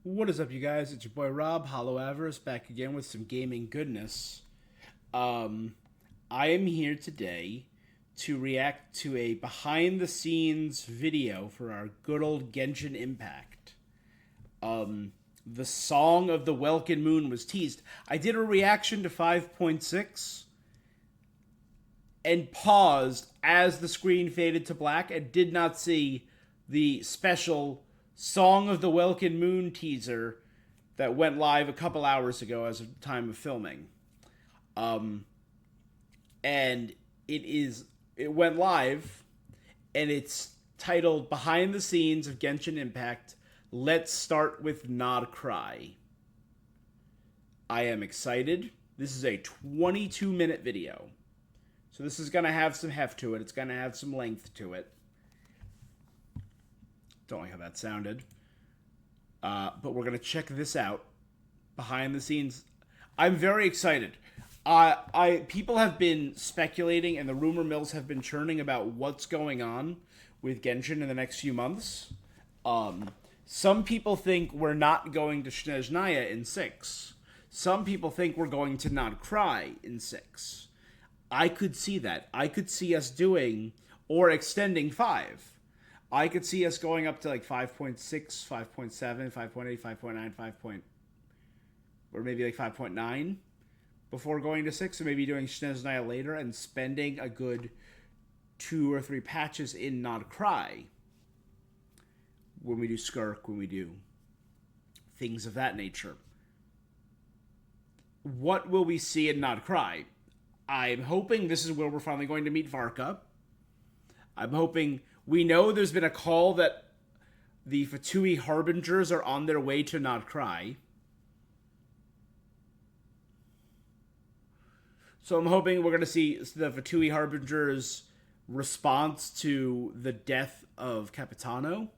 What is up, you guys? It's your boy Rob, Hollow Avarice, back again with some gaming goodness. I am here today to react to a behind-the-scenes video for our good old Genshin Impact. The song of the Welkin Moon was teased. I did a reaction to 5.6 and paused as the screen faded to black and did not see the special Song of the Welkin Moon teaser that went live a couple hours ago as of the time of filming. And it went live, and it's titled Behind the Scenes of Genshin Impact. Let's start with Krai. I am excited. This is a 22-minute video. So this is going to have some heft to it. It's going to have some length to it. Don't like how that sounded. But we're going to check this out. Behind the scenes. I'm very excited. People have been speculating, and the rumor mills have been churning about what's going on with Genshin in the next few months. Some people think we're not going to Snezhnaya in 6. Some people think we're going to Krai in 6. I could see that. I could see us doing, or extending 5. I could see us going up to like 5.6, 5.7, 5.8, 5.9, 5. Or maybe like 5.9 before going to 6, or maybe doing Snezhnaya later and spending a good 2 or 3 patches in Krai when we do Skirk, when we do things of that nature. What will we see in Krai? I'm hoping this is where we're finally going to meet Varka. I'm hoping... We know there's been a call that the Fatui Harbingers are on their way to Krai. So I'm hoping we're going to see the Fatui Harbingers' response to the death of Capitano.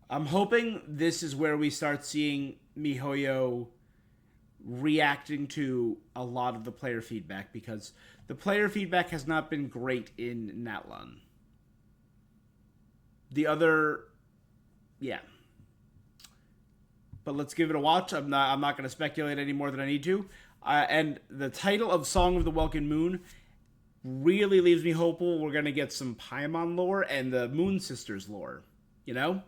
I'm hoping this is where we start seeing MiHoYo reacting to a lot of the player feedback, because the player feedback has not been great in Natlan. But let's give it a watch. I'm not going to speculate any more than I need to. And the title of Song of the Welkin Moon really leaves me hopeful we're going to get some Paimon lore and the Moon Sisters lore. You know?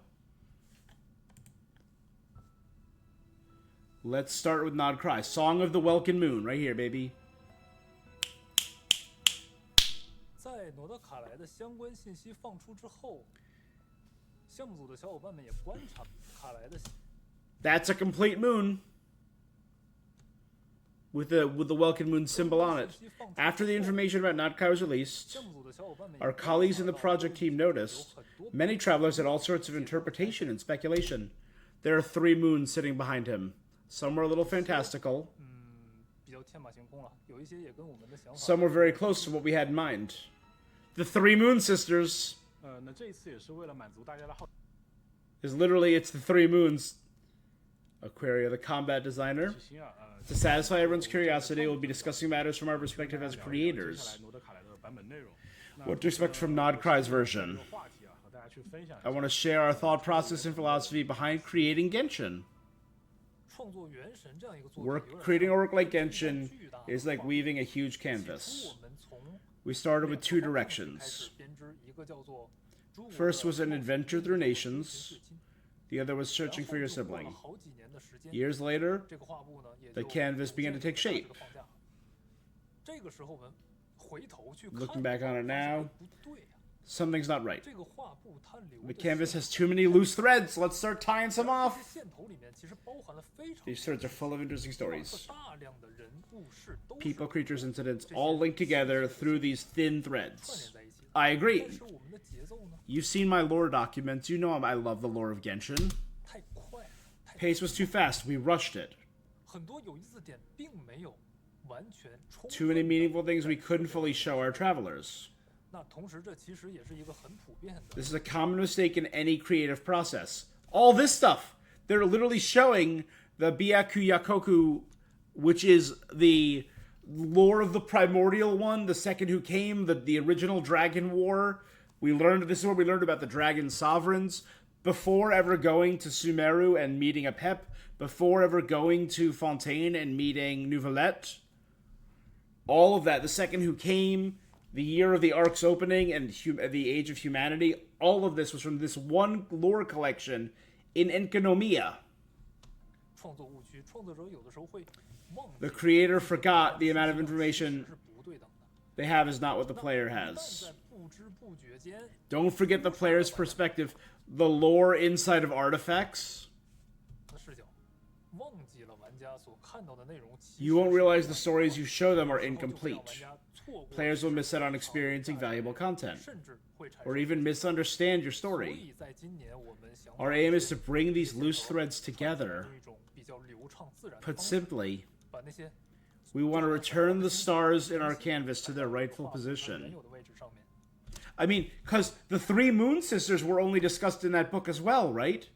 Let's start with Krai. Song of the Welkin Moon. Right here, baby. 在诺德卡莱的相关信息放出之后，项目组的小伙伴们也观察卡莱的。That's a complete moon. With the Welkin Moon symbol on it. After the information about Krai was released, our colleagues in the project team noticed many travelers had all sorts of interpretation and speculation. There are 3 moons sitting behind him. Some were a little fantastical. Some were very close to what we had in mind. The 3 Moon Sisters is literally, it's the 3 moons. Aquaria, the combat designer. To satisfy everyone's curiosity, we'll be discussing matters from our perspective as creators. What to expect from Krai's version. I want to share our thought process and philosophy behind creating Genshin. Creating a work like Genshin is like weaving a huge canvas. We started with 2 directions. First was an adventure through nations. The other was searching for your sibling. Years later, the canvas began to take shape. Looking back on it now, something's not right. The canvas has too many loose threads. Let's start tying some off. These threads are full of interesting stories. People, creatures, incidents, all linked together through these thin threads. I agree. You've seen my lore documents. You know I love the lore of Genshin. Pace was too fast. We rushed it. Too many meaningful things we couldn't fully show our travelers. This is a common mistake in any creative process. All this stuff. They're literally showing the Byaku Yakoku, which is the lore of the primordial one, the second who came, the original Dragon War. This is where we learned about the Dragon Sovereigns. before ever going to Sumeru and meeting a Pep, before ever going to Fontaine and meeting Nouvellette. All of that, the second who came, the year of the Ark's opening, and the Age of Humanity, all of this was from this one lore collection in Enkonomiya. The creator forgot the amount of information they have is not what the player has. Don't forget the player's perspective. The lore inside of artifacts. You won't realize the stories you show them are incomplete. Players will miss out on experiencing valuable content, or even misunderstand your story. Our aim is to bring these loose threads together. Put simply, we want to return the stars in our canvas to their rightful position. I mean, because the three Moon Sisters were only discussed in that book as well, right?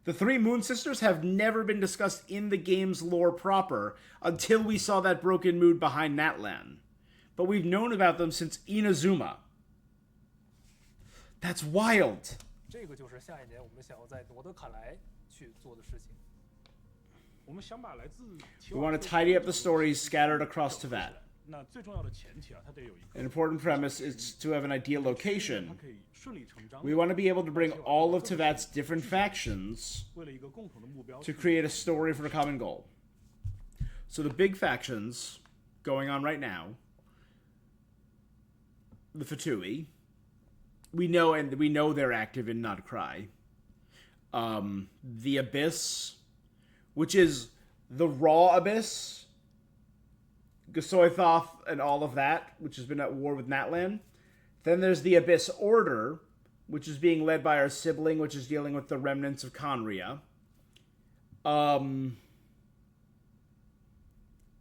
The three Moon Sisters have never been discussed in the game's lore proper until we saw that broken mood behind Natlan. But we've known about them since Inazuma. That's wild. We want to tidy up the stories scattered across Teyvat. An important premise is to have an ideal location. We want to be able to bring all of Teyvat's different factions to create a story for a common goal. So the big factions going on right now, the Fatui, we know they're active in Not Krai. The Abyss, which is the Raw Abyss, Gasoithoth and all of that, which has been at war with Natlan. Then there's the Abyss Order, which is being led by our sibling, which is dealing with the remnants of Conria. The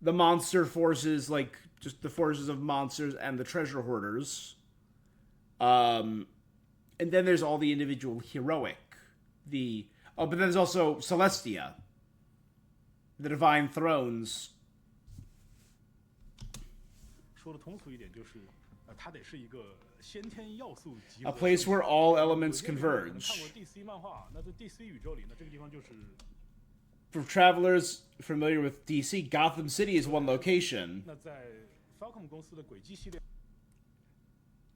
monster forces, like just the forces of monsters and the treasure hoarders. And then there's all the individual heroic. But then there's also Celestia, the Divine Thrones. A place where all elements converge. For travelers familiar with DC, Gotham City is one location.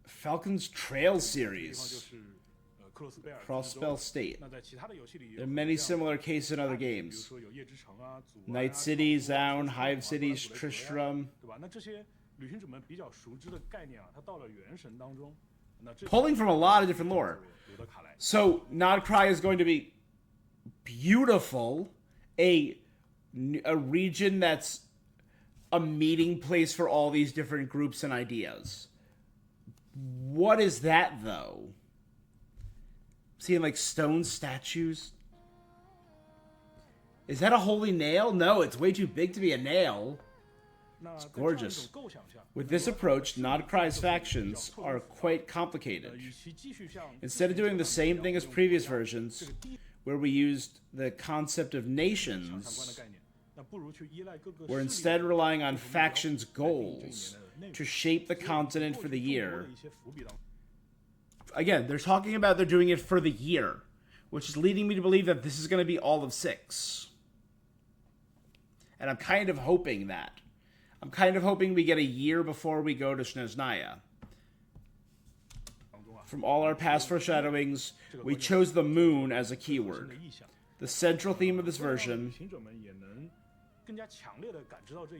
Falcon's Trail series. Crossspell State. There are many similar cases in other games. Night City, Zaun, Hive Cities, Tristram. Pulling from a lot of different lore. So, Not Krai is going to be beautiful. A region that's a meeting place for all these different groups and ideas. What is that, though? Seeing, like, stone statues? Is that a holy nail? No, it's way too big to be a nail. It's gorgeous. With this approach, Not Krai's factions are quite complicated. Instead of doing the same thing as previous versions, where we used the concept of nations, we're instead relying on factions' goals to shape the continent for the year. Again, they're talking about they're doing it for the year, which is leading me to believe that this is going to be all of 6. And I'm kind of hoping that. I'm kind of hoping we get a year before we go to Snezhnaya. From all our past foreshadowings, we chose the moon as a keyword. The central theme of this version,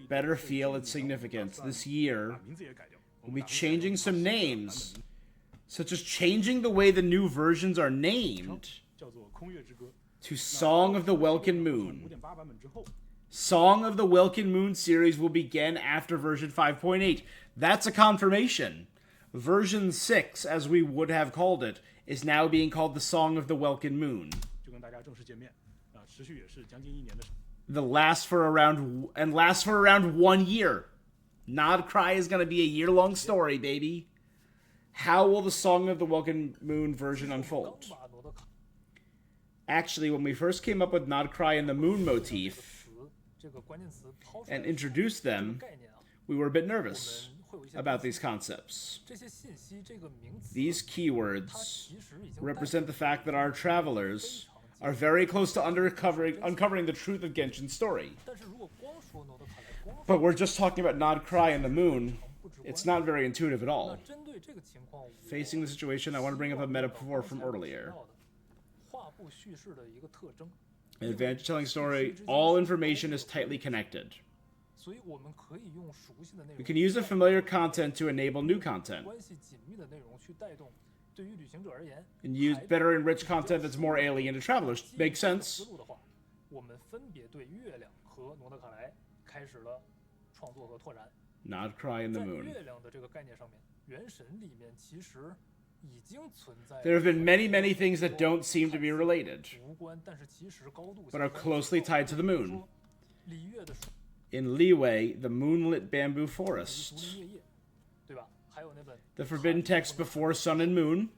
better feel its significance. This year, we'll be changing some names, such as changing the way the new versions are named to Song of the Welkin Moon. Song of the Welkin Moon series will begin after version 5.8. That's a confirmation. Version 6, as we would have called it, is now being called the Song of the Welkin Moon. Lasts for around 1 year. Not Krai is going to be a year-long story, baby. How will the Song of the Welkin Moon version unfold? Actually, when we first came up with Not Krai and the moon motif and introduced them, we were a bit nervous. 会有一些 about these concepts. 这些信息这个名词， These 它 keywords 其实已经 represent the fact that our travelers are very close to uncovering the truth of Genshin's story. 但是如果光说诺德卡莱，光 But we're just talking about Nod Krai and the moon. It's not very intuitive at 那 all. 针对这个情况， Facing the situation, I want to bring up a metaphor from earlier. 画布叙事的一个特征。 In advantage telling story, all information is tightly connected. 所以我们可以用熟悉的内 We 容， can use the familiar content to enable new content, 关系紧密的内容去带动。对于旅行者而言， and use better enriched content that's more alien to travelers. Makes 这个 sense. 思路的话，我们分别对月亮和诺德卡莱开始了创作和拓展。 Nod Krai and the 在 moon. 月亮的这个概念上面，原神里面其实已经存在 There have been many, many things that don't seem to be related, 无关，但是其实高度 but are closely tied to the moon. 说璃月的树 In Liyue, the moonlit bamboo 竹 forest. 林夜夜，对吧？还有那本 The forbidden text before sun and moon.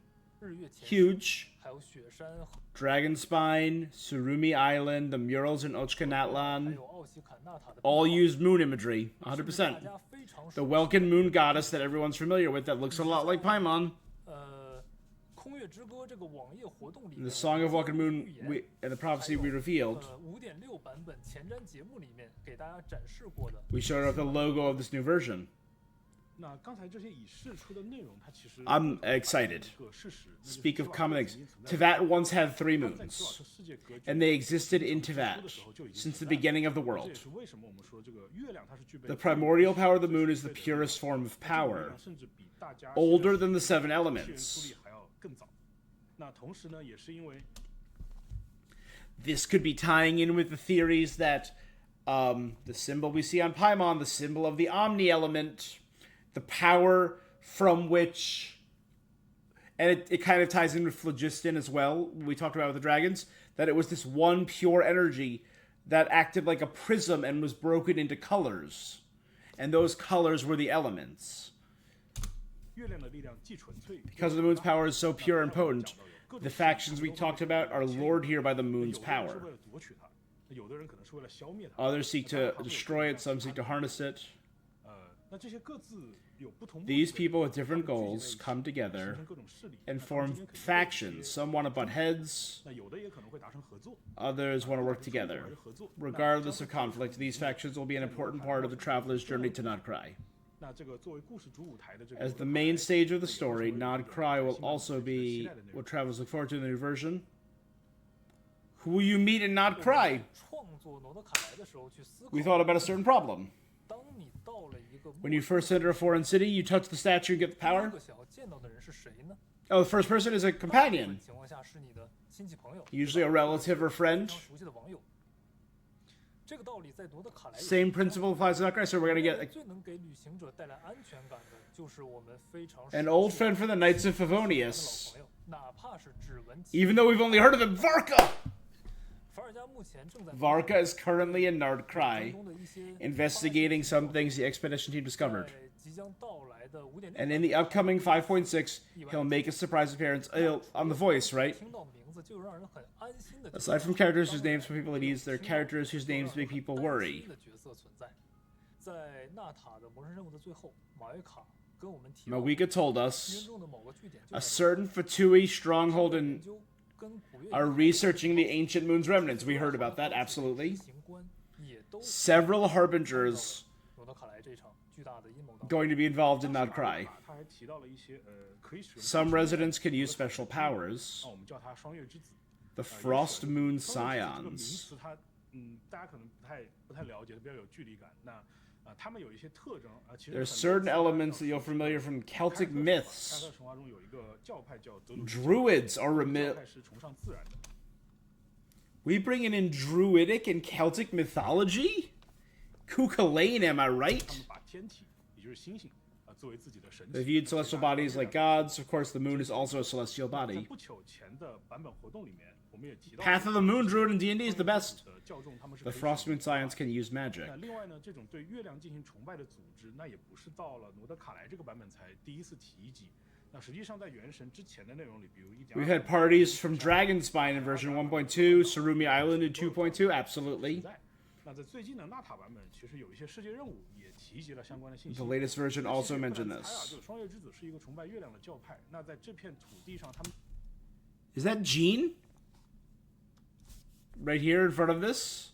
日月前 Huge. 还有雪山和 Dragon Spine, Surumi Island, the murals in 还 Ochkanatlan. 有奥西坎纳塔的 All 壁画 use moon imagery, 大 100%. 家非常 The 熟 Welkin moon goddess that everyone's familiar with that looks a lot like Paimon. 空月之歌这个网页活动里 The 面 Song of Welkin 预 Moon 言 and the prophecy we revealed. 5.6版本前瞻节目里面给大家展示过的 We showed off the logo of this new version. 那刚才这些已释出的内容，它其实 I'm excited. 一个事实。 Speak of common things. Tevat once had 3 在 moons, 科尔特世界格局 and they existed in Tevat 的时候就已经 since the 存在 beginning of the 这 world. 也是为什么我们说这个月亮它是具备 The primordial power of the moon is the purest form of power, 甚至比大家 older than the 7现出 elements. 力还要更早。那同时呢，也是因为 This could be tying in with the theories that the symbol we see on Paimon, the symbol of the Omni element, the power from which, and it kind of ties in with phlogiston as well. We talked about with the dragons, that it was this one pure energy that acted like a prism and was broken into colors, and those colors were the elements. 月亮的力量既纯粹， Because the moon's power is so pure and potent, the factions we talked about are lured here by the moon's 有的人是 power. 为了夺取它，有的人可能是为了消灭它。 Others seek to destroy it, some seek to harness it. 那这些各自有不同目的的 These people with 他 different 们聚集在 goals 一起 come 形 together 成各种势力 and 那他们 form 之间肯定会有一些 factions. Some want to butt heads, 那有的也可能会达成合作。 others want to work together. Regardless of conflict, these factions will be an important part of the traveler's journey to Nod Krai. 那这个作为故事主舞台的这个 As the main stage of the story, Nod Krai will also be what travelers look forward to in the new version. Who will you meet in Nod Krai? 创作诺德卡莱的时候去思考 We thought about a certain problem. 当你到了一个 When you first enter a foreign city, you touch the statue and get the 第一 power. 个想要见到的人是谁呢？ Oh, the first person is a 大部 companion, 分情况下是你的亲戚朋友， usually a relative or 非 friend. 常熟悉的网友。这个道理在诺德卡莱 Same principle applies to Nod Krai, so we're gonna get 最能给旅行者带来安全感的，就是我们非常 an 熟 old 悉 friend from the Knights of 的老 Favonius. 朋友，哪怕是只闻其 Even though we've only heard of him, Varka! 伏尔加目前正在 Varka is currently in Nod 当 Krai, 中的一些 investigating some things the expedition team discovered. 在即将到来的5.6 And in the upcoming 5.6, he'll make a surprise appearance on The Voice, right? 听到名字就让人很安心的 Aside from characters whose names put people at ease, there are characters whose names make people worry. 的角色存在。在纳塔的魔神任务的最后，马约卡跟我们提到， Mawika told 剧 us 中的某个据点就 a 在 certain Fatui stronghold 研 and 究跟古月 are researching the ancient moon's remnants. We heard about that, absolutely. Several harbingers 罗德卡莱这场巨大的阴谋当中， going to be involved in Nod Krai. 他还提到了一些可以使用 Some residents could use special powers. 我们叫它双月之子。 The Frost Moon 双月之子这个名 Scions. 词它大家可能不太了解，比较有距离感。那他们有一些特征其实 There's certain elements that you're familiar from Celtic 凯尔 myths. 特神话中有一个教派叫德鲁伊 Druids are 教 remi- 派是崇尚自然的。 We bringing in Druidic and Celtic mythology? Kukulane, am I 他 right? 们把天体，也就是星星作为自己的神 They 体。 viewed celestial bodies like gods. Of course, the moon is also a celestial 在 body. 不久前的版本活动里面，我们也提到 Path of the Moon Druid in D&D is the best. 教众他们是 The 可以 Frost 使用 Moon Scions can use magic. 那另外呢，这种对月亮进行崇拜的组织，那也不是到了诺德卡莱这个版本才第一次提及。那实际上在原神之前的内容里，比如1.2 We've had parties from Dragonspine in version 1.2, Surumi Island in 2.2, absolutely. 那在最近的纳塔版本，其实有一些世界任务也提及了相关的信息。 The latest version also mentioned 猜啊， this. 就双月之子是一个崇拜月亮的教派。那在这片土地上，他们 Is that Jean? Right here in front of this?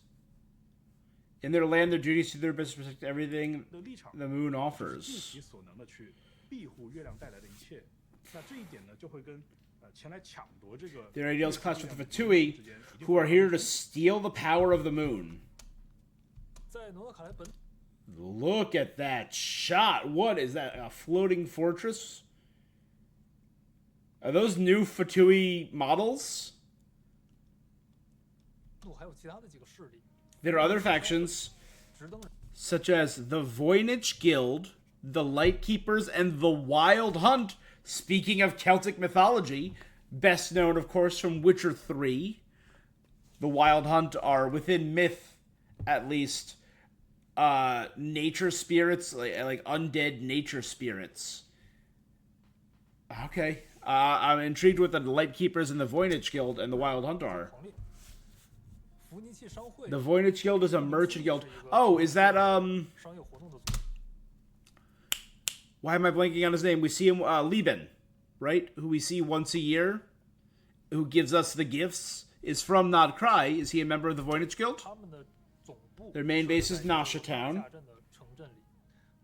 In their land, their duties to their best protect everything 的立场 the moon 尽 offers. 其所能的去庇护月亮带来的一切。那这一点呢，就会跟前来抢夺这个 Their ideals clash with the Fatui, who are here to steal the power of the moon. 在诺德卡莱本 Look at that shot. What is that? A floating fortress? Are those new Fatui models? 土还有其他的几个势力， There are other factions, 直登人 such as the Voynich Guild, the Lightkeepers, and the Wild Hunt. Speaking of Celtic mythology, best known, of course, from Witcher 3. The Wild Hunt are, within myth, at least, nature spirits, like undead nature spirits. Okay. I'm intrigued with the Lightkeepers and the Voynich Guild and the Wild Hunt are. 狂烈。福尼契商会 The Voynich Guild is a merchant guild. Oh, is that, 商业活动的组织。 why am I blanking on his name? We see him, Lieben, right? Who we see once a year, who gives us the gifts, is from Nod Krai. Is he a member of the Voynich Guild? 他们的总部 Their main base is 设在一个 Nasha Town. 下镇的城镇里。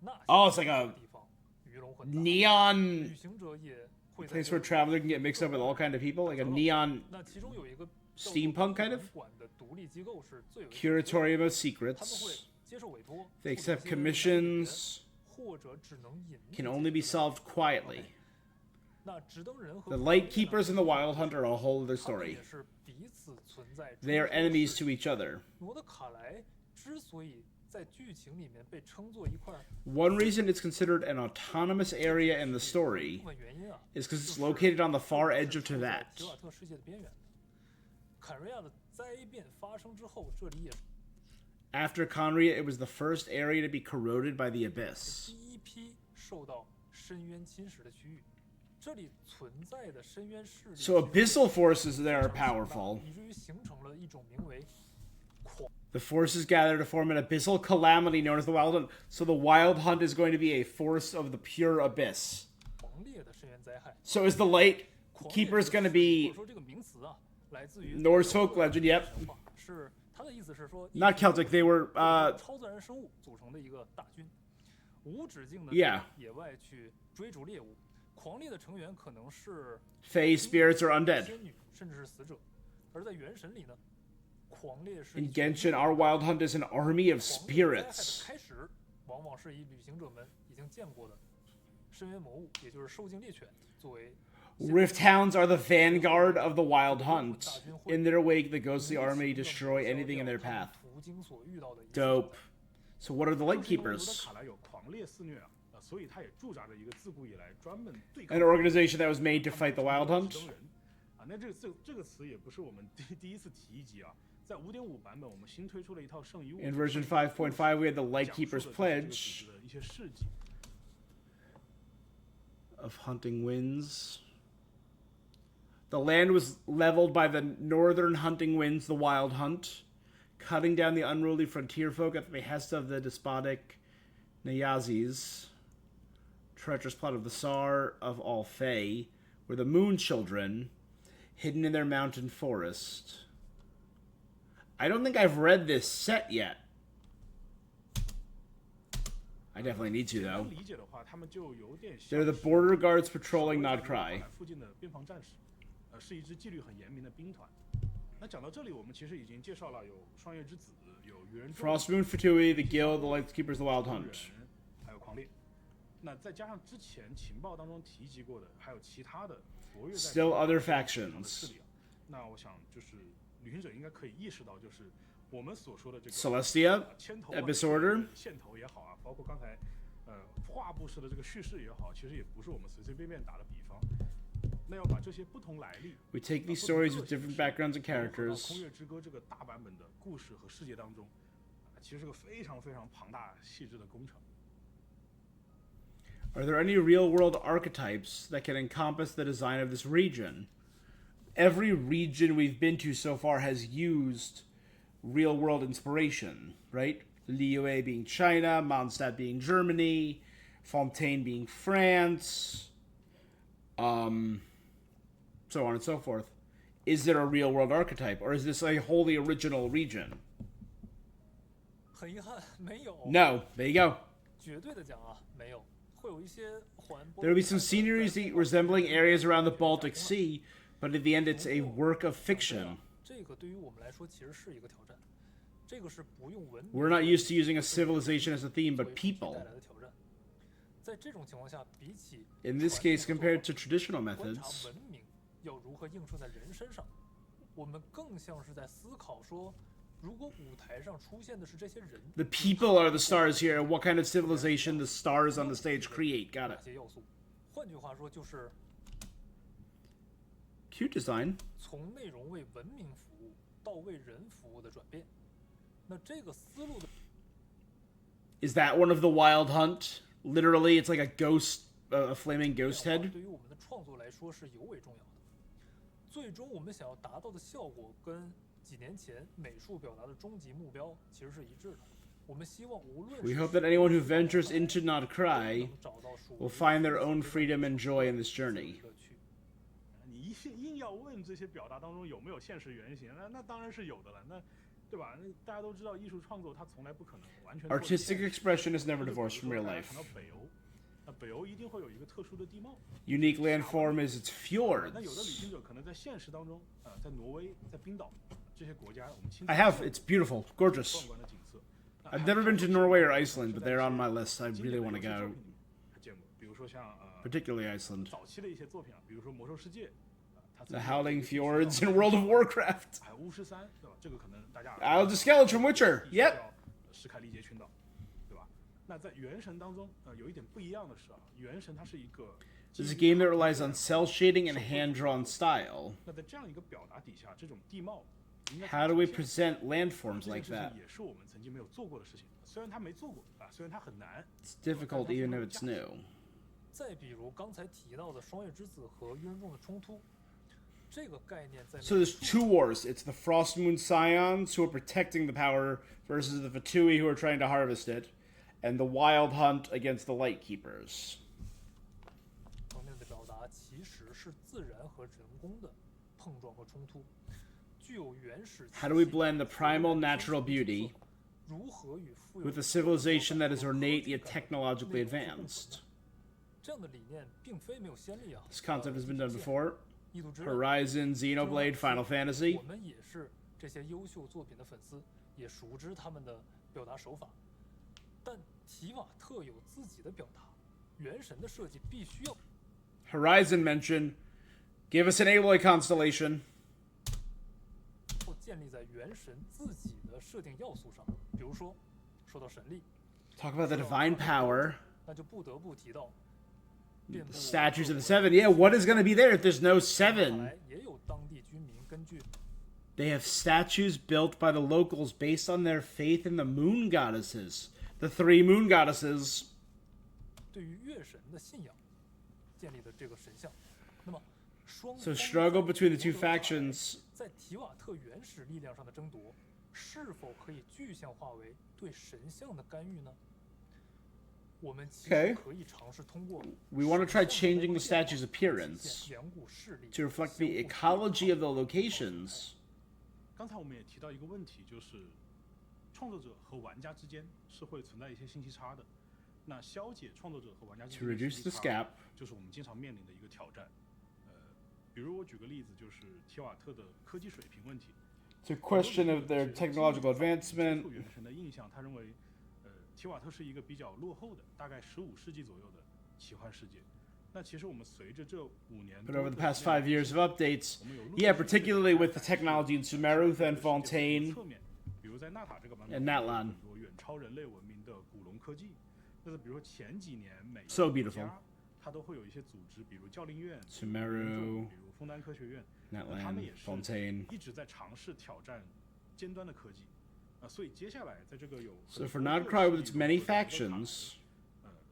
纳夏 Oh, it's like a 地方鱼龙混杂， Neon 旅行者也会在 place 这 where traveler can get mixed up with all kind of people, like a neon 那其中有一个叫做 steampunk kind of 管的独立机构是最有意思的 curatorium of 他们会 secrets. 接受委托， They 负责 accept 一些难解决 commissions, 或者只能隐秘 can only be 解决的 solved quietly. 那直登人和 The Lightkeepers and the Wild Hunt are a whole other 他们 story. 也是彼此存在 They are 冲突的 enemies 势 to 力 each other. 罗德卡莱之所以在剧情里面被称作一块 One reason it's considered an autonomous area in the 部 story 分原因啊， is because it's located on the far edge of 是在 Teyvat. 提瓦特世界的边缘。坎瑞亚的灾变发生之后，这里也是 After Conria, it was the first area to be corroded by the 第 abyss. 一批受到深渊侵蚀的区域。这里存在的深渊势力 So abyssal forces there are 非常强大 powerful. 以至于形成了一种名为 The forces gather to form an abyssal calamity known as the Wild Hunt. So the Wild Hunt is going to be a force of the pure abyss. 狂烈的深渊灾害。 So is the Light 狂烈 Keeper 这 going to 个 be 或者说这个名词啊，来自于 Norse folk legend? Yep. 神话，是它的意思是说 Not Celtic. They were 超自然生物组成的一个大军，无止境的 Yeah. 野外去追逐猎物。狂烈的成员可能是 Fey spirits or undead. 仙女，甚至是死者。而在原神里呢，狂烈是 In 一群 Genshin, our Wild Hunt is an army of 狂烈灾害的 spirits. 开始，往往是以旅行者们已经见过的深渊魔物，也就是兽径猎犬作为 Rift Hounds are the vanguard of the Wild Hunt. In their wake, the ghostly army destroy anything in their path. 途经所遇到的一切 Dope. So what are the 就是因为罗德 Lightkeepers? 卡莱有狂烈肆虐啊，所以他也驻扎着一个自古以来专门对 An 抗 organization that was made to fight the Wild 直 Hunt. 登人啊。那这个词也不是我们第一次提及啊，在5.5版本我们新推出了一套圣遗物。 In version 5.5, we had the 讲述 Lightkeepers 的就是这个组 Pledge 织的一些事迹。 of hunting winds. The land was leveled by the northern hunting winds, the Wild Hunt, cutting down the unruly frontier folk at the behest of the despotic Nyazis. Treacherous plot of the Tsar of all Fey were the Moon Children, hidden in their mountain forest. I don't think I've read this set yet. I definitely need to, 简 though. 单理解的话，他们就有点像 They're the 是 border guards patrolling 所谓的 Nod Krai. 附近的边防战士，是一支纪律很严明的兵团。那讲到这里，我们其实已经介绍了有双月之子，有愚人众 Frostmoon Fatui, the Guild, the Lightkeepers, the Wild 人 Hunt. 还有狂烈。那再加上之前情报当中提及过的，还有其他的活跃在 Still other 的势 factions. 力啊。那我想就是旅行者应该可以意识到，就是我们所说的这个 Celestia, 牵头 Abyss Order. 线头也好啊，包括刚才画布式的这个叙事也好，其实也不是我们随随便便打的比方。那要把这些不同来历 We take these 不同 stories 个 with 性 different 的 backgrounds and 融合到 characters. 空月之歌这个大版本的故事和世界当中，其实是个非常非常庞大细致的工程。 Are there any real world archetypes that can encompass the design of this region? Every region we've been to so far has used real world inspiration, right? Liyue being China, Mondstadt being Germany, Fontaine being France, so on and so forth. Is there a real world archetype, or is this a wholly original region? 很遗憾，没有。 No. There you go. 绝对的讲啊，没有。会有一些环。There will be some scenery resembling areas around the Baltic Sea, but at the end it's a work of fiction. 这个对于我们来说其实是一个挑战。这个是不用文明。 We're not used to using a civilization as a theme, but people. 带来的挑战。在这种情况下，比起 In this case, compared to traditional 观察 methods, 文明要如何映射在人身上，我们更像是在思考说，如果舞台上出现的是这些人， the people are the stars here. What kind of civilization the stars on the stage create? Got 哪 it. 些要素？换句话说，就是 Cute design. 从内容为文明服务到为人服务的转变。那这个思路的 Is that one of the Wild Hunt? Literally, it's like a ghost, a flaming ghost 变化 head. 对于我们的创作来说是尤为重要的。最终我们想要达到的效果跟几年前美术表达的终极目标其实是一致的。我们希望无论 We hope that anyone who ventures into Not Krai 找到属于 will find their own freedom and joy in this journey. 乐趣。你硬要问这些表达当中有没有现实原型，那当然是有的了。那对吧？那大家都知道，艺术创作它从来不可能完全。 Artistic expression is never divorced from real life. 谈到北欧，那北欧一定会有一个特殊的地貌。 Unique landform is its 那有的旅 fjords. 行者可能在现实当中，在挪威、在冰岛这些国家，我们亲 I have. It's beautiful, gorgeous. 壮观的景色。 I've never been to Norway or Iceland, but they're on my list. I really want to go, 还见过，比如说像particularly Iceland. 早期的一些作品啊，比如说《魔兽世界》，它 The Howling Fjords in World of Warcraft. 还有巫师3，对吧？这个可能大家 Aldeskeld from Witcher. Yep. 史凯利杰群岛，对吧？那在原神当中，有一点不一样的是啊，原神它是一个 This is a game that relies on cell shading and hand-drawn style. 那在这样一个表达底下，这种地貌， How do we present landforms 这件 like 事情 that? 也是我们曾经没有做过的事情。虽然他没做过啊，虽然它很难， It's difficult even if it's new. 再比如刚才提到的双月之子和渊众的冲突，这个概念在 So there's two wars. It's the Frost Moon Scions who are protecting the power versus the Fatui who are trying to harvest it, and the Wild Hunt against the Light Keepers. 方面的表达其实是自然和人工的碰撞和冲突，具有原始。 How do we blend the primal natural beauty 如何与富有 with a civilization that is ornate yet technologically advanced? 这样的理念并非没有先例啊。 This concept has been done before. 异度之刃 Horizon, Xenoblade, Final Fantasy. 我们也是这些优秀作品的粉丝，也熟知他们的表达手法。但提瓦特有自己的表达，原神的设计必须要 Horizon mention. Give us an Aloy constellation. 建立在原神自己的设定要素上，比如说说到神力， Talk about the divine power. 那就不得不提到 The statues of the seven. Yeah, what is going to be there if there's no 看 seven? 来也有当地居民根据 They have statues built by the locals based on their faith in the moon goddesses. The three moon goddesses. 对于月神的信仰建立的这个神像。那么双 So 方 struggle 在 between the two 摩德卡莱 factions. 在提瓦特原始力量上的争夺，是否可以具象化为对神像的干预呢？我们其 Okay. 实可以尝试通过 We want to try 神像 changing the 的变化 statue's 体 appearance 现两股势力 to reflect the 相互 ecology of the locations. 刚才我们也提到一个问题，就是创作者和玩家之间是会存在一些信息差的。那消解创作者和玩家之 To 间的 reduce 信 this 息差， gap, 就是我们经常面临的一个挑战。比如我举个例子，就是提瓦特的科技水平问题。 it's a question of their technological 接触 advancement. 原神的印象，他认为，提瓦特是一个比较落后的，大概15世纪左右的奇幻世界。那其实我们随着这5年 But over the past 5 years of updates, yeah, particularly with the technology in Sumeru and Fontaine 侧面，比如在纳塔这个版本 and Natlan. 很多远超人类文明的古龙科技。但是比如说前几年每个 So 国 beautiful. 家它都会有一些组织，比如教令院、 Sumeru, 比如枫丹科学院，他 Natlan, 们也是 Fontaine. 一直在尝试挑战尖端的科技。所以接下来在这个有 So for Not Krai with its many factions,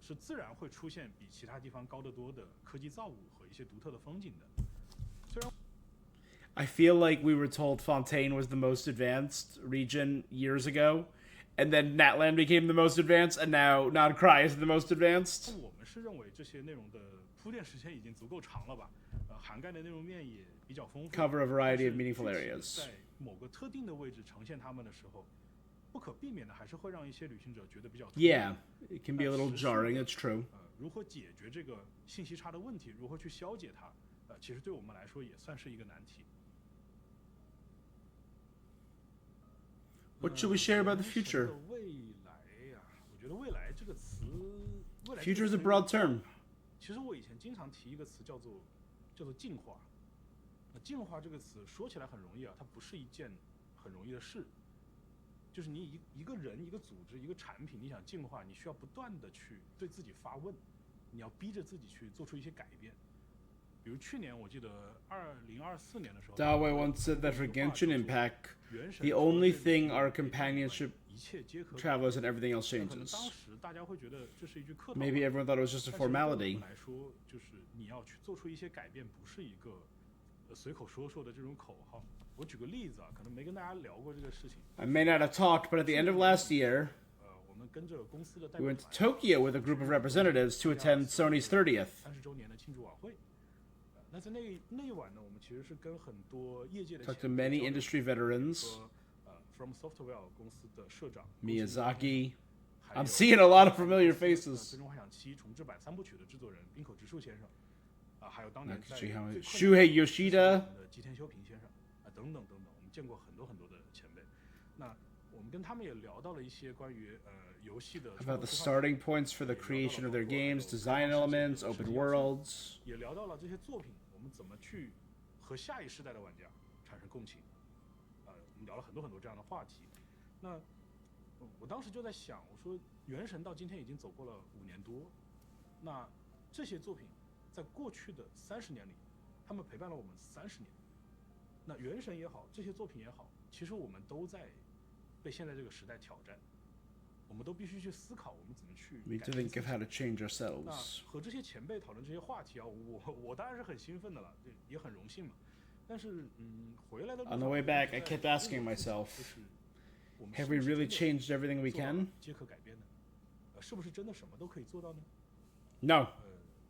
是自然会出现比其他地方高得多的科技造物和一些独特的风景的。I feel like we were told Fontaine was the most advanced region years ago, and then Natlan became the most advanced, and now Non-Cry is the most advanced. 我们是认为这些内容的铺垫时间已经足够长了吧？涵盖的内容面也比较丰富。Cover a variety of meaningful areas. 在某个特定的位置呈现它们的时候，不可避免的还是会让一些旅行者觉得比较。Yeah, it can be a little jarring. It's true. 如何解决这个信息差的问题？如何去消解它？其实对我们来说也算是一个难题。What should we share about the future? 未来呀，我觉得未来这个词，未来 Future is a broad term. 其实我以前经常提一个词叫做进化。进化这个词说起来很容易啊，它不是一件很容易的事。就是你一个人、一个组织、一个产品，你想进化，你需要不断的去对自己发问，你要逼着自己去做出一些改变。比如去年我记得2024年的时候 Dawei once said that for Genshin Impact, the only thing our companionship travelers and everything else 可能 changes. 当时大家会觉得这是一句客套话。 Maybe everyone thought it was just a 但是对我 formality. 们来说，就是你要去做出一些改变，不是一个随口说说的这种口号。我举个例子啊，可能没跟大家聊过这个事情。 I may not have talked, but at the end of last year, 我们跟着公司的代 we 表 went to 团 Tokyo with a group of representatives to attend Sony's 30th. 30周年的庆祝晚会。那在那一晚呢，我们其实是跟很多业界的 Talked to many industry veterans. 和From Software 公司的社长 Miyazaki. 还有 I'm seeing a lot of familiar faces. 最终幻想7重制版3部曲的制作人滨口直树先生，还有当年在 Shuhei Yoshida 的吉田修平先生，等等等等，我们见过很多很多的前辈。那我们跟他们也聊到了一些关于游戏的 about the starting points for the creation of their games, design elements, open worlds. 也聊到了这些作品我们怎么去和下一世代的玩家产生共情。我们聊了很多很多这样的话题。那我当时就在想，我说《原神》到今天已经走过了5年多，那这些作品在过去的30年里，他们陪伴了我们30年。那《原神》也好，这些作品也好，其实我们都在被现在这个时代挑战。我们都必须去思考我们怎么去 We 改 need to 变 think 自 of 己。 how to change 那 ourselves. 和这些前辈讨论这些话题啊，我当然是很兴奋的了，也很荣幸嘛。但是回来的路 On 上 the way back, I kept asking myself, 就是我们 have we really changed everything we 做到 can? 皆可改变呢？是不是真的什么都可以做到呢？ No.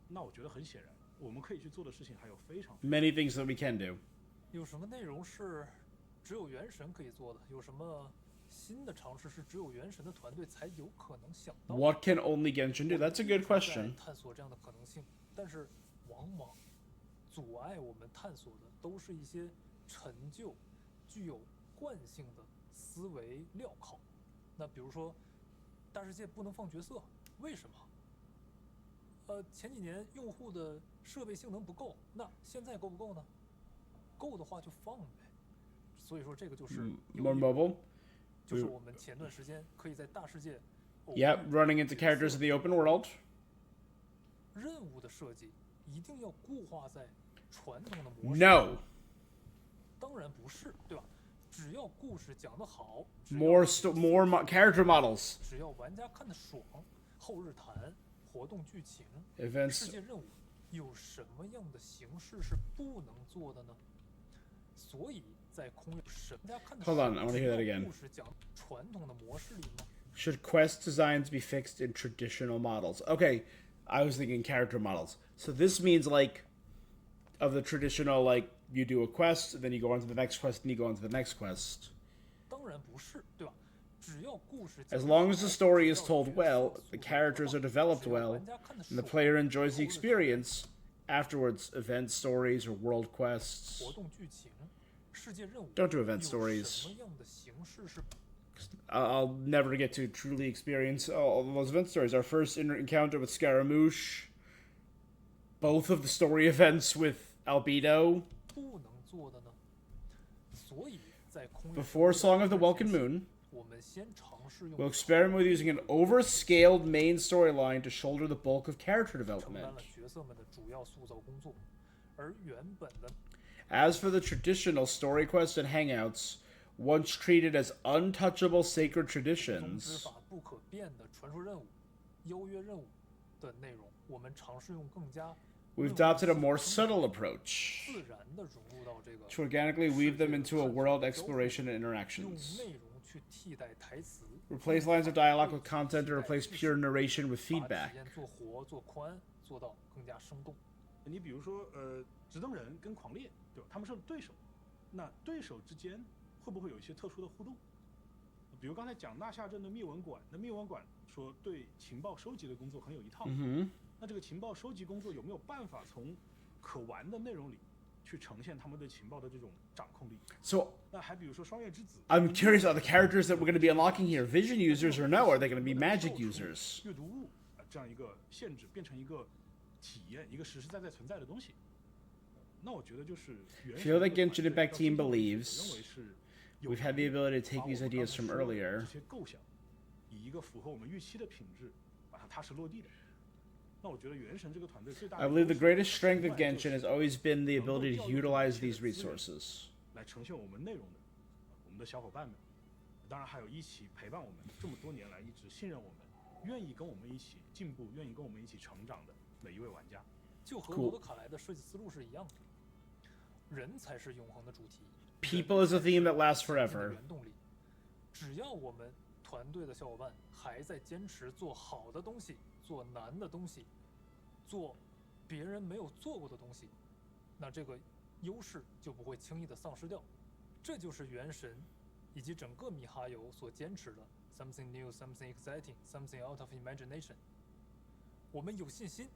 那我觉得很显然，我们可以去做的事情还有非常 Many things that we can do. 有什么内容是只有原神可以做的？有什么新的尝试是只有原神的团队才有可能想到的？ What can only Genshin do? That's a good 在 question. 探索这样的可能性，但是往往阻碍我们探索的都是一些陈旧、具有惯性的思维镣铐。那比如说，大世界不能放角色，为什么？前几年用户的设备性能不够，那现在够不够呢？够的话就放呗。所以说这个就是有 More 意 mobile? 就是我们前段时间可以在大世界 Yep, running into characters in the open world. 任务的设计一定要固化在传统的模式。 No. 当然不是，对吧？只要故事讲得好， More character models. 只要玩家看得爽，后日谈、活动剧情、世 Events. 界任务，有什么样的形式是不能做的呢？所以在空有什么大家看得 Hold on, I want to hear that again. 故事讲传统的模式里吗？ Should quest designs be fixed in traditional models? Okay, I was thinking character models. So this means like of the traditional, like you do a quest, and then you go on to the next quest, and you go on to the next quest. 当然不是，对吧？只要故事 As long as the story is told well, the characters are developed well, and the player enjoys the experience, afterwards, event stories or world quests. 活动剧情、世界任务 Don't do event 有 stories. 什么样的形式是 I'll never get to truly experience all of those event stories. Our first encounter with Scaramouche, both of the story events with Albedo, 不能做的呢？所以在空 before Song of the Welkin Moon, 我们先尝试用 we'll experiment with using an overscaled main storyline to shoulder the bulk of character 承担 development. 了角色们的主要塑造工作，而原本的 As for the traditional story quests and hangouts, once treated as untouchable sacred 宗之 traditions, 法不可变的传说任务、邀约任务的内容，我们尝试用更加 We've adopted a more subtle approach 自然的融入到这个 to organically weave them into a world exploration and 用 interactions. 内容去替代台词， Replace lines of dialogue with content or replace pure narration with 把 feedback. 体验做活做宽，做到更加生动。你比如说，直登人跟狂猎，对吧？他们是对手，那对手之间会不会有一些特殊的互动？比如刚才讲纳夏镇的灭文馆，那灭文馆说对情报收集的工作很有一套，那这个情报收集工作有没有办法从可玩的内容里去呈现他们对情报的这种掌控力？ So 那还比如说双月之子 I'm curious about the characters that we're going to be unlocking here. Vision users or no? Are they going to be magic users? 阅读物这样一个限制变成一个体验，一个实实在在存在的东西。那我觉得就是原神 Feel like 这个 Genshin 团队 Impact 到 Team 今天为止 believes 认为是有 we've had the 能力 ability to take 把我 these 们 ideas 刚才 from 说的 earlier. 这些构想，以一个符合我们预期的品质，把它踏实落地的。那我觉得原神这个团队最大的 I believe the 优势 greatest strength of 另外就 Genshin 是 has always been the 能够 ability 调 to 用 utilize 一切的 these 资源 resources. 来呈现我们内容的，我们的小伙伴们，当然还有一起陪伴我们这么多年来一直信任我们，愿意跟我们一起进步，愿意跟我们一起成长的每一位玩家。就和罗德卡莱的设计思路是一样的，人才是永恒的主题。 People is a theme that lasts 人才是 forever. 原动力。只要我们团队的小伙伴还在坚持做好的东西，做难的东西，做别人没有做过的东西，那这个优势就不会轻易的丧失掉。这就是原神以及整个米哈游所坚持的 something new, something exciting, something out of imagination。我们有信心，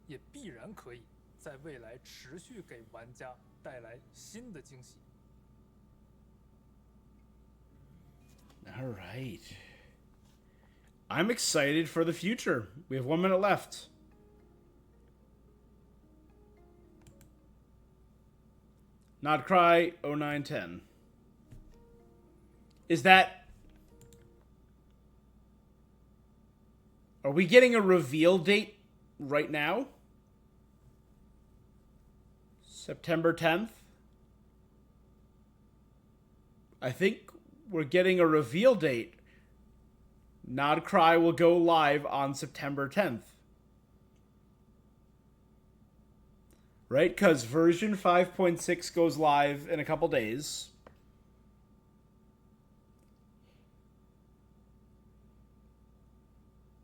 也必然可以在未来持续给玩家带来新的惊喜。 All right. I'm excited for the future. We have 1 minute left. Not Cry 0910. Is that... Are we getting a reveal date right now? September 10th? I think we're getting a reveal date. Nod Cry will go live on September 10th. Right? Because version 5.6 goes live in a couple days.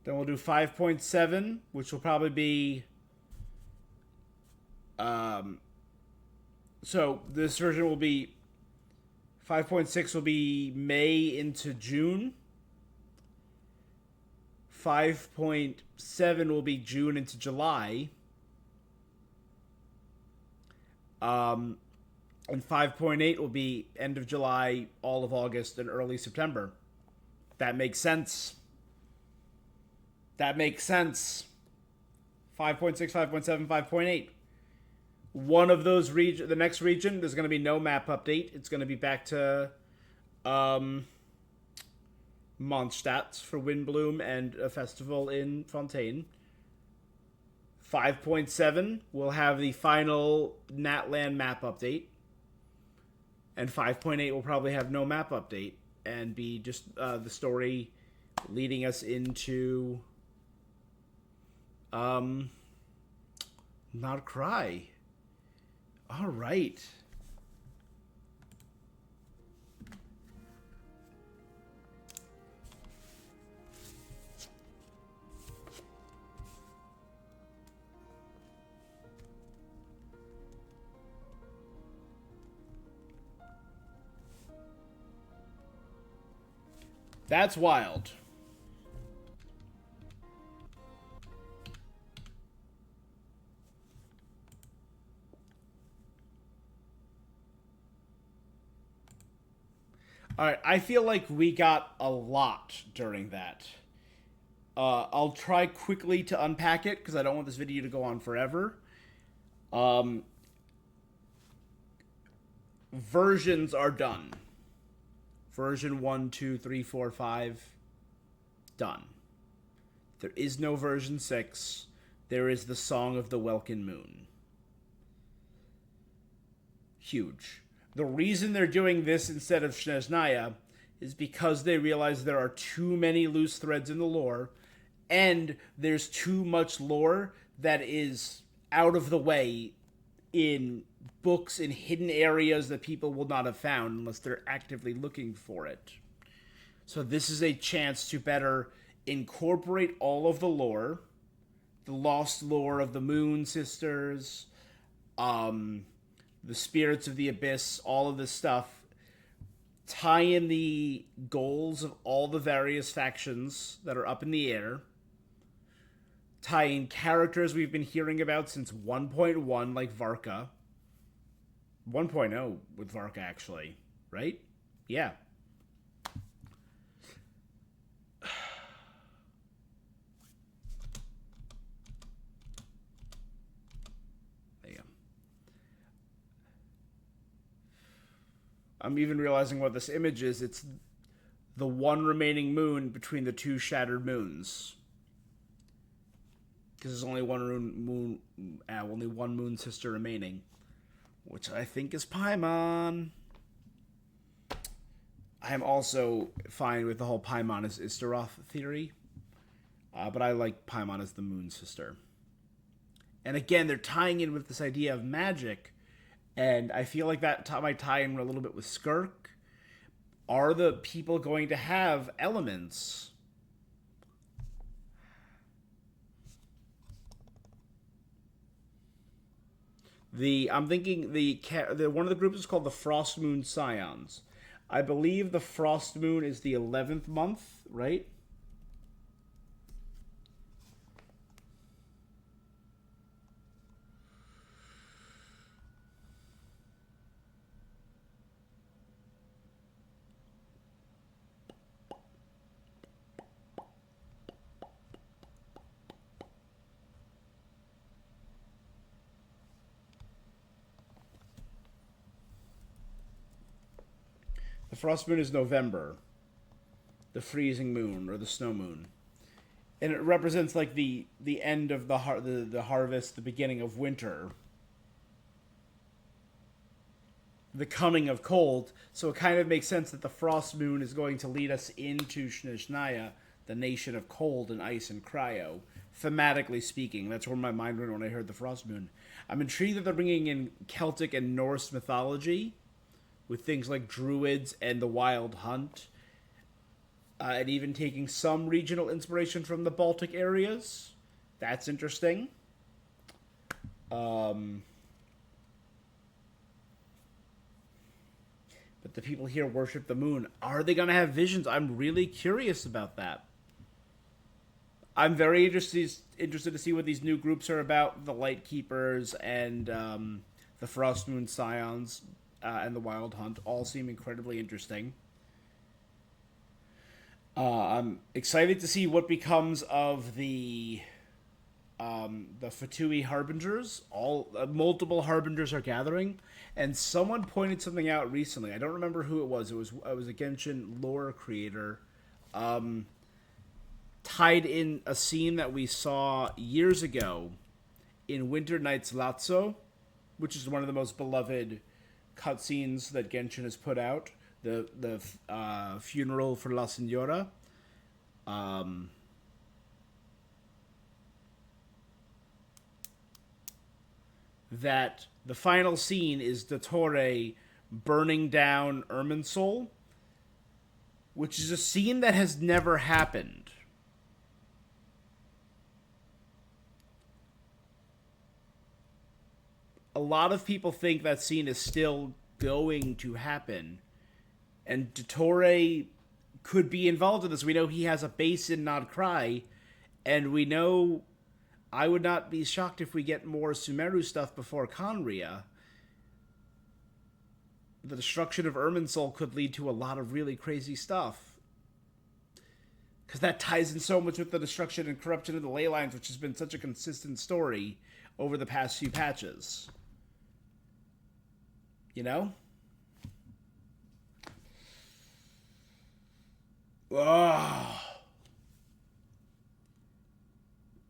Then we'll do 5.7, which will probably be... So this version will be... 5.6 will be May into June. 5.7 will be June into July. And 5.8 will be end of July, all of August, and early September. That makes sense. That makes sense. 5.6, 5.7, 5.8. One of those region, the next region, there's going to be no map update. It's going to be back to Mondstadt for Windbloom and a festival in Fontaine. 5.7 will have the final Natland map update. And 5.8 will probably have no map update and be just the story leading us into Not Cry. All right. That's wild. All right, I feel like we got a lot during that. I'll try quickly to unpack it because I don't want this video to go on forever. Versions are done. Version 1, 2, 3, 4, 5, done. There is no version 6. There is the Song of the Welkin Moon. Huge. The reason they're doing this instead of Snezhnaya is because they realize there are too many loose threads in the lore, and there's too much lore that is out of the way in books in hidden areas that people will not have found unless they're actively looking for it. So this is a chance to better incorporate all of the lore, the lost lore of the Moon Sisters, the spirits of the Abyss, all of this stuff, tie in the goals of all the various factions that are up in the air, tie in characters we've been hearing about since 1.1, like Varka. 1.0 with Varka, actually, right? Yeah. There you go. I'm even realizing what this image is. It's the one remaining moon between the two shattered moons. Because there's only one moon sister remaining, which I think is Paimon. I am also fine with the whole Paimon as Istaroth theory, but I like Paimon as the moon sister. And again, they're tying in with this idea of magic, and I feel like that might tie in a little bit with Skirk. Are the people going to have elements? I'm thinking the one of the groups is called the Frost Moon Scions. I believe the Frost Moon is the 11th month, right? The Frost Moon is November. The freezing moon or the snow moon. And it represents like the end of the harvest, the beginning of winter. The coming of cold, so it kind of makes sense that the Frost Moon is going to lead us into Snezhnaya, the nation of cold and ice and cryo. Thematically speaking, that's where my mind went when I heard the Frost Moon. I'm intrigued that they're bringing in Celtic and Norse mythology, with things like druids and the Wild Hunt, and even taking some regional inspiration from the Baltic areas. That's interesting. But the people here worship the moon. Are they going to have visions? I'm really curious about that. I'm very interested to see what these new groups are about. The Light Keepers and the Frost Moon Scions and the Wild Hunt all seem incredibly interesting. I'm excited to see what becomes of the Fatui Harbingers. Multiple Harbingers are gathering, and someone pointed something out recently. I don't remember who it was. It was a Genshin lore creator. Tied in a scene that we saw years ago in Winter Night's Lazzo, which is one of the most beloved cutscenes that Genshin has put out. The funeral for La Senora. That the final scene is Dottore burning down Irminsul, which is a scene that has never happened. A lot of people think that scene is still going to happen, and Dottore could be involved in this. We know he has a base in Krai, and we know I would not be shocked if we get more Sumeru stuff before Khaenri'ah. The destruction of Irminsul could lead to a lot of really crazy stuff, because that ties in so much with the destruction and corruption of the ley lines, which has been such a consistent story over the past few patches. You know? Ugh.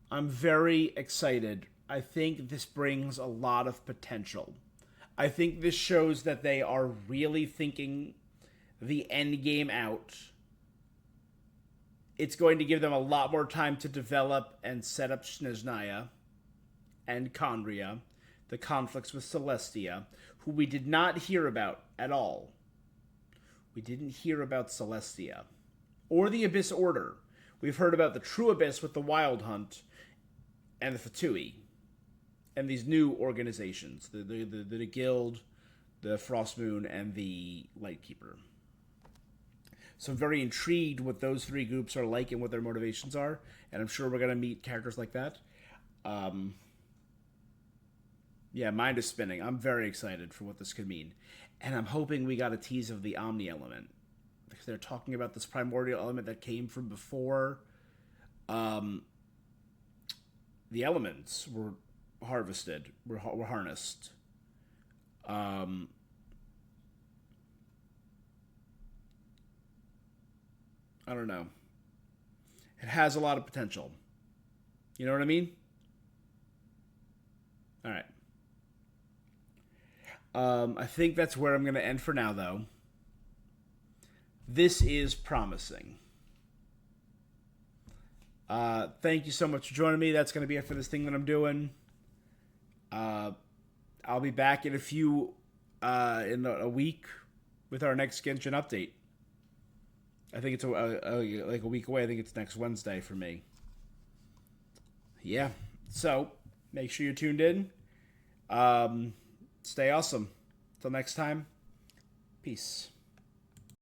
I'm very excited. I think this brings a lot of potential. I think this shows that they are really thinking the end game out. It's going to give them a lot more time to develop and set up Snezhnaya. and Conria, the conflicts with Celestia, who we did not hear about at all. We didn't hear about Celestia. Or the Abyss Order. We've heard about the True Abyss with the Wild Hunt and the Fatui. And these new organizations. The Guild, the Frost Moon, and the Lightkeeper. So I'm very intrigued what those three groups are like and what their motivations are. And I'm sure we're going to meet characters like that. Yeah, mind is spinning. I'm very excited for what this could mean. And I'm hoping we got a tease of the Omni element. Because they're talking about this primordial element that came from before the elements were harvested, were harnessed. I don't know. It has a lot of potential. You know what I mean? All right. I think that's where I'm going to end for now, though. This is promising. Thank you so much for joining me. That's going to be it for this thing that I'm doing. I'll be back in in a week with our next Genshin update. I think it's like a week away. I think it's next Wednesday for me. Yeah. So, make sure you're tuned in. Stay awesome. Till next time. Peace.